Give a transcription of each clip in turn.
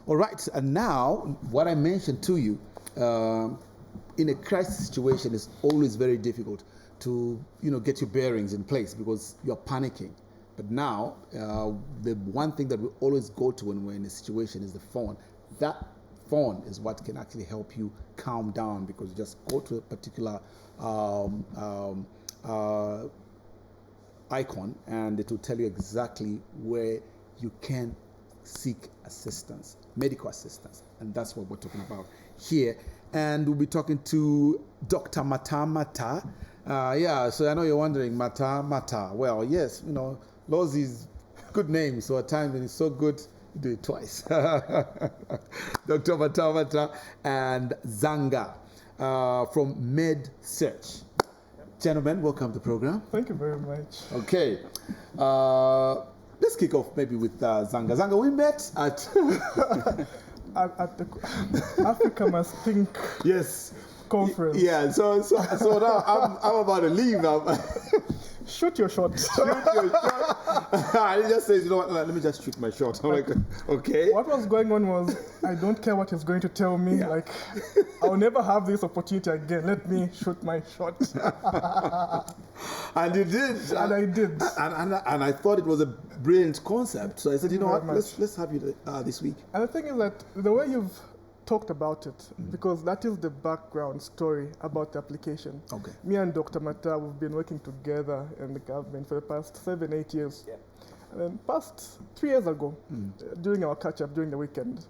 All right, and now what I mentioned to you, in a crisis situation, is always very difficult to get your bearings in place because you're panicking. But now, the one thing that we always go to when we're in a situation is the phone. That phone is what can actually help you calm down, because you just go to a particular icon and it will tell you exactly where you can seek assistance, medical assistance. And that's what we're talking about here. And we'll be talking to Dr. Mata. So I know you're wondering, Mata. Well, yes, Lozi's good name, so at times when it's so good, you do it twice. Dr. Mata and Zanga from Medsearch. Gentlemen, welcome to the program. Thank you very much. Okay. Let's kick off maybe with Zanga. Zanga, we met at... at the Africa Must Think conference. Yeah, so now I'm about to leave now. Shoot your shot. Shoot your shot. He just says, you know what, let me just shoot my shot. I'm like, okay. What was going on was, I don't care what he's going to tell me. Yeah. Like, I'll never have this opportunity again. Let me shoot my shot. And you did. And I did. And I thought it was a brilliant concept. So I said, you know what, let's have you this week. And the thing is that the way you've talked about it, because that is the background story about the application. Okay. Me and Dr. Mata, we've been working together in the government for the past 7-8 years. Yeah. And then past 3 years ago, during our catch-up during the weekend,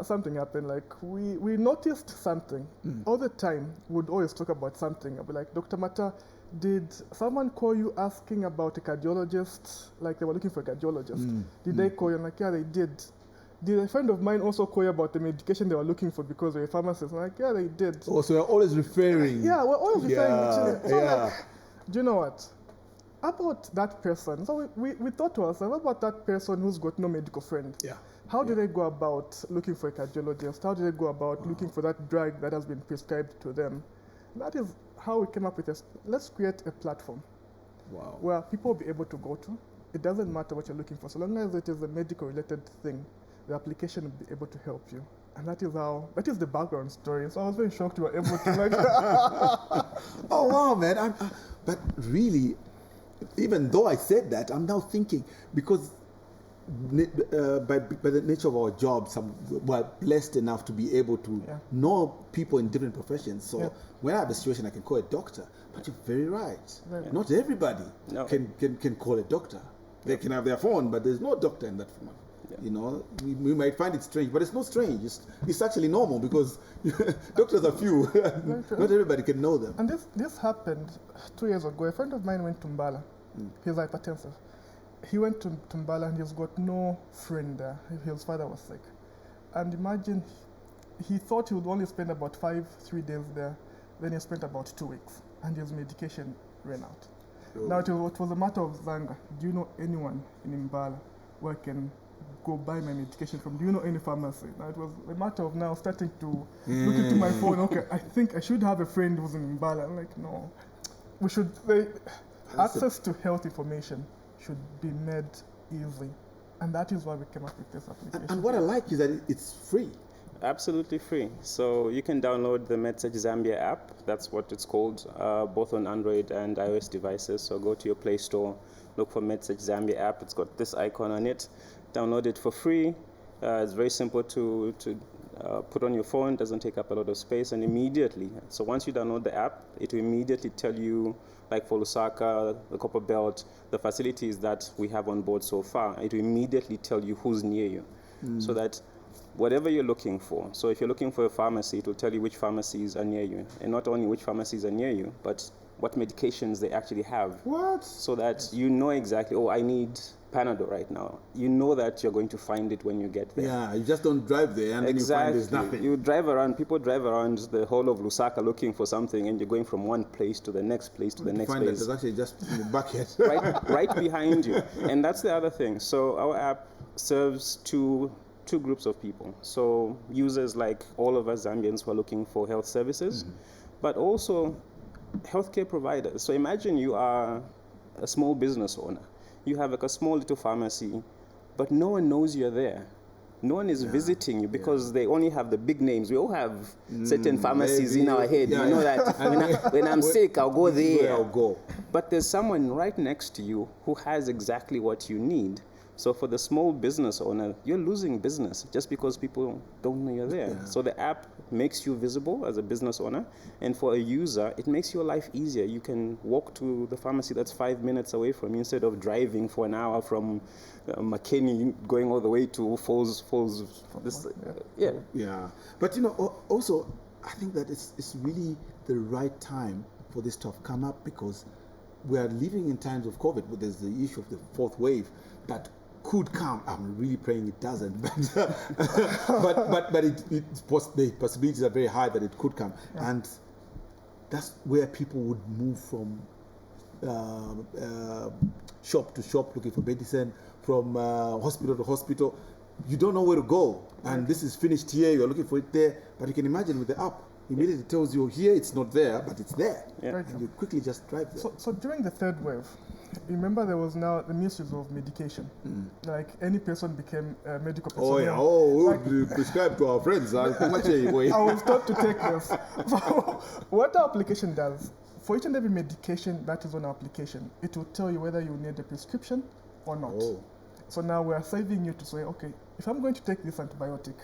something happened. Like, we noticed something. All the time, we'd always talk about something. I'd be like, Dr. Mata, did someone call you asking about a cardiologist? Like, they were looking for a cardiologist. Did they call you? I'm like, yeah, they did. Did a friend of mine also call you about the medication they were looking for because they're a pharmacist? I'm like, yeah, they did. Oh, so you're always referring. Yeah, we're always referring actually. So yeah. like, do you know what? About that person, so we thought to ourselves, about that person who's got no medical friend. Yeah. How do they go about looking for a cardiologist? How do they go about looking for that drug that has been prescribed to them? And that is how we came up with this. Let's create a platform where people will be able to go to. It doesn't matter what you're looking for, so long as it is a medical related thing, the application will be able to help you. And that is the background story. So I was very shocked you were able to like... Oh, wow, man. But really, even though I said that, I'm now thinking, because by the nature of our jobs, we're blessed enough to be able to know people in different professions. So when I have a situation, I can call a doctor. But you're very right. Not everybody can call a doctor. They can have their phone, but there's no doctor in that phone. We might find it strange, but it's not strange. It's actually normal, because doctors are few. Not everybody can know them. And this happened 2 years ago. A friend of mine went to Mbala. He's hypertensive. He went to Mbala and he's got no friend there. His father was sick. And imagine, he thought he would only spend about 3 days there. Then he spent about 2 weeks and his medication ran out. Now it was a matter of, Zanga, do you know anyone in Mbala where I can go buy my medication from? Do you know any pharmacy? Now it was a matter of now starting to look into my phone. Okay, I think I should have a friend who's in Mbala. I'm like, no. Access to health information should be made easy. And that is why we came up with this application. And what I like is that it's free. Absolutely free. So you can download the Medsearch Zambia app. That's what it's called, both on Android and iOS devices. So go to your Play Store, look for Medsearch Zambia app. It's got this icon on it. Download it for free. It's very simple to put on your phone. Doesn't take up a lot of space, and immediately. So once you download the app, it will immediately tell you, like for Lusaka, the Copper Belt, the facilities that we have on board so far. It will immediately tell you who's near you, so that whatever you're looking for. So if you're looking for a pharmacy, it will tell you which pharmacies are near you, and not only which pharmacies are near you, but what medications they actually have. What? So that you know exactly, oh, I need Panadol right now. You know that you're going to find it when you get there. Yeah, you just don't drive there and then you find there's nothing. You drive around, people drive around the whole of Lusaka looking for something, and you're going from one place to the next place to the next place. Find that there's actually just in the bucket. right behind you. And that's the other thing. So our app serves two groups of people. So users like all of us Zambians who are looking for health services, but also healthcare providers. So imagine you are a small business owner. You have like a small little pharmacy, but no one knows you're there. no one is visiting you because they only have the big names. We all have certain pharmacies in our head. Yeah, you know that when I'm sick, I'll go there. I'll go. But there's someone right next to you who has exactly what you need. So for the small business owner, you're losing business just because people don't know you're there. Yeah. So the app makes you visible as a business owner, and for a user, it makes your life easier. You can walk to the pharmacy that's 5 minutes away from you instead of driving for an hour from McKinney going all the way to Falls. Yeah. Yeah, but also I think that it's really the right time for this to have come up because we are living in times of COVID, but there's the issue of the fourth wave that could come. I'm really praying it doesn't, but the possibilities are very high that it could come, and that's where people would move from shop to shop looking for medicine, from hospital to hospital. You don't know where to go, and this is finished here. You're looking for it there, but you can imagine with the app, immediately tells you here it's not there, but it's there, and you quickly just drive there. So during the third wave, remember there was now the misuse of medication. Like any person became a medical person. Oh yeah, we prescribe to our friends. I was taught to take this. So what our application does, for each and every medication that is on our application, it will tell you whether you need a prescription or not. So now we are saving you to say, okay, if I'm going to take this antibiotic,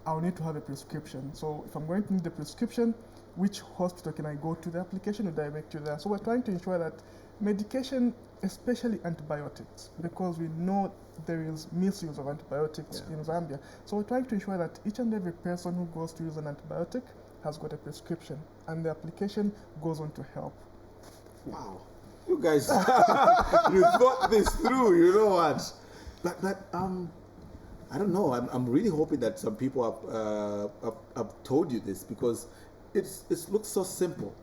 I'll need to have a prescription. So if I'm going to need the prescription, which hospital can I go to? The application will direct you there. So we're trying to ensure that medication, especially antibiotics, because we know there is misuse of antibiotics in Zambia. So we're trying to ensure that each and every person who goes to use an antibiotic has got a prescription, and the application goes on to help. Wow, you guys, you thought this through. You know what? But I don't know. I'm really hoping that some people have told you this because it looks so simple,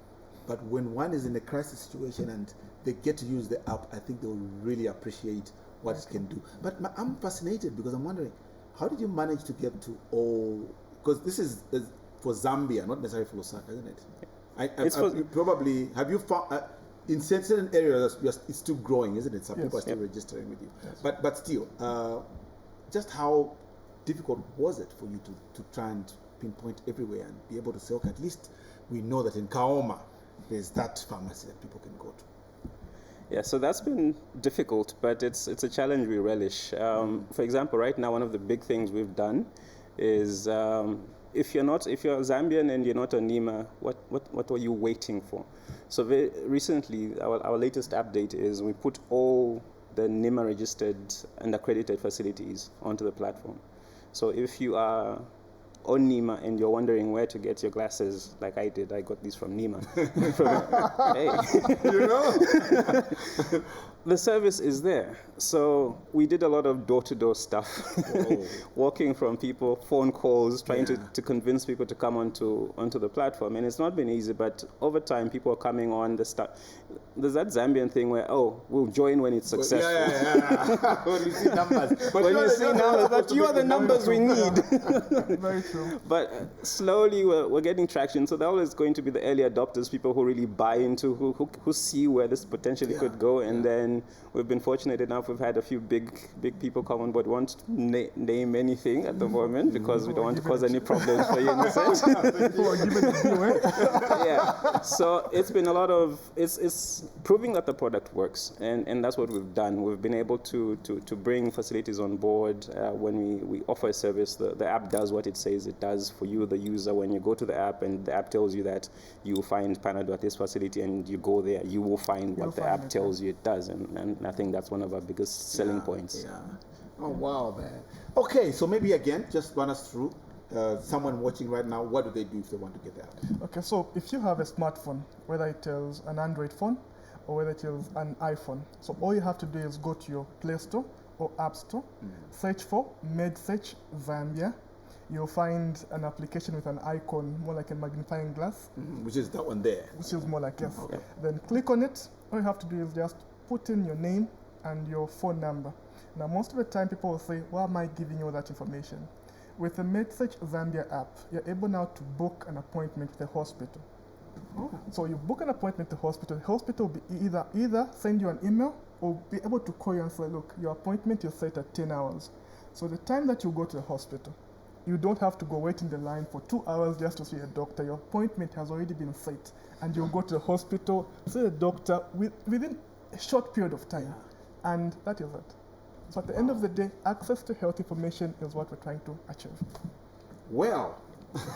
but when one is in a crisis situation and they get to use the app, I think they'll really appreciate what it can do. But I'm fascinated because I'm wondering, how did you manage to get to all? Because this is for Zambia, not necessarily for Lusaka, isn't it? Probably have you found in certain areas it's still growing, isn't it? Some people are still registering with you, but still. Just how difficult was it for you to try and pinpoint everywhere and be able to say, okay, at least we know that in Kaoma there's that pharmacy that people can go to? Yeah, so that's been difficult, but it's a challenge we relish. For example, right now, one of the big things we've done is if you're Zambian and you're not on NEMA, what are you waiting for? So very recently, our latest update is we put all the NEMA registered and accredited facilities onto the platform. So if you are on NEMA and you're wondering where to get your glasses, like I did, I got these from NEMA. The service is there. So we did a lot of door-to-door stuff, walking from people, phone calls, trying to convince people to come onto the platform. And it's not been easy, but over time, people are coming on. There's that Zambian thing where, we'll join when it's successful. When you see numbers. But you are the numbers we need. Very true. But slowly we're getting traction. So that was going to be the early adopters, people who really buy into, who see where this potentially could go. And then we've been fortunate enough, we've had a few big people come on board. Won't name anything at the moment because we don't want to cause any problems for you in the sense. Yeah. So it's been a lot of, it's proving that the product works. And that's what we've done. We've been able to bring facilities on board. When we offer a service, the app does what it says it does for you, the user. When you go to the app and the app tells you that you will find Panadol at this facility and you go there, you will find what the app tells you it does. And I think that's one of our biggest selling points. Yeah. Oh, wow, man. Okay, so maybe again, just run us through. Someone watching right now, what do they do if they want to get that? Okay, so if you have a smartphone, whether it is an Android phone or whether it is an iPhone, so all you have to do is go to your Play Store or App Store, search for Medsearch Zambia. You'll find an application with an icon, more like a magnifying glass. Which is that one there. Which is more like, yes. Okay. Then click on it. All you have to do is just put in your name and your phone number. Now, most of the time, people will say, why am I giving you all that information? With the Medsearch Zambia app, you're able now to book an appointment with a hospital. So you book an appointment with the hospital will be either send you an email or be able to call you and say, look, your appointment is set at 10 hours. So the time that you go to the hospital, you don't have to go wait in the line for 2 hours just to see a doctor. Your appointment has already been set, and you go to the hospital, see the doctor within a short period of time, and that is it. So at the end of the day, access to health information is what we're trying to achieve. Well,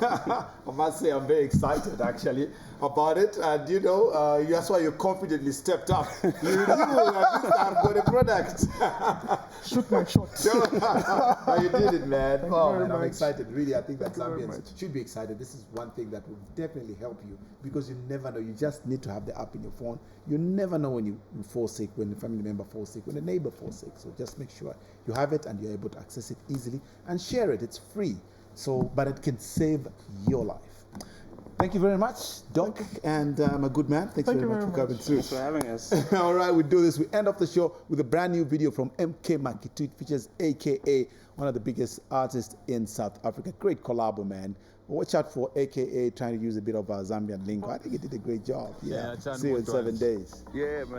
I must say I'm very excited actually about it, and you know, that's why you confidently stepped up. You knew at least I've got a product. Shoot my shot. But you did it, man. Thank you Oh very man, I'm much. excited. Really, I think that Thank you very Zambians much. should be excited. This is one thing that will definitely help you, because you never know. You just need to have the app in your phone. You never know when you fall sick, when a family member falls sick, when a neighbor falls sick. So just make sure you have it and you're able to access it easily and share it. It's free. So, but it can save your life. Thank you very much, Doc, and I'm a good man. Thanks Thank very you much for very coming much. through. Thanks for having us. All right, we do this. We end off the show with a brand new video from MK Makitu. It features AKA, one of the biggest artists in South Africa. Great collabo, man. Watch out for AKA trying to use a bit of Zambian lingo. I think he did a great job. Yeah. Yeah, See you in 7 days. Yeah, man.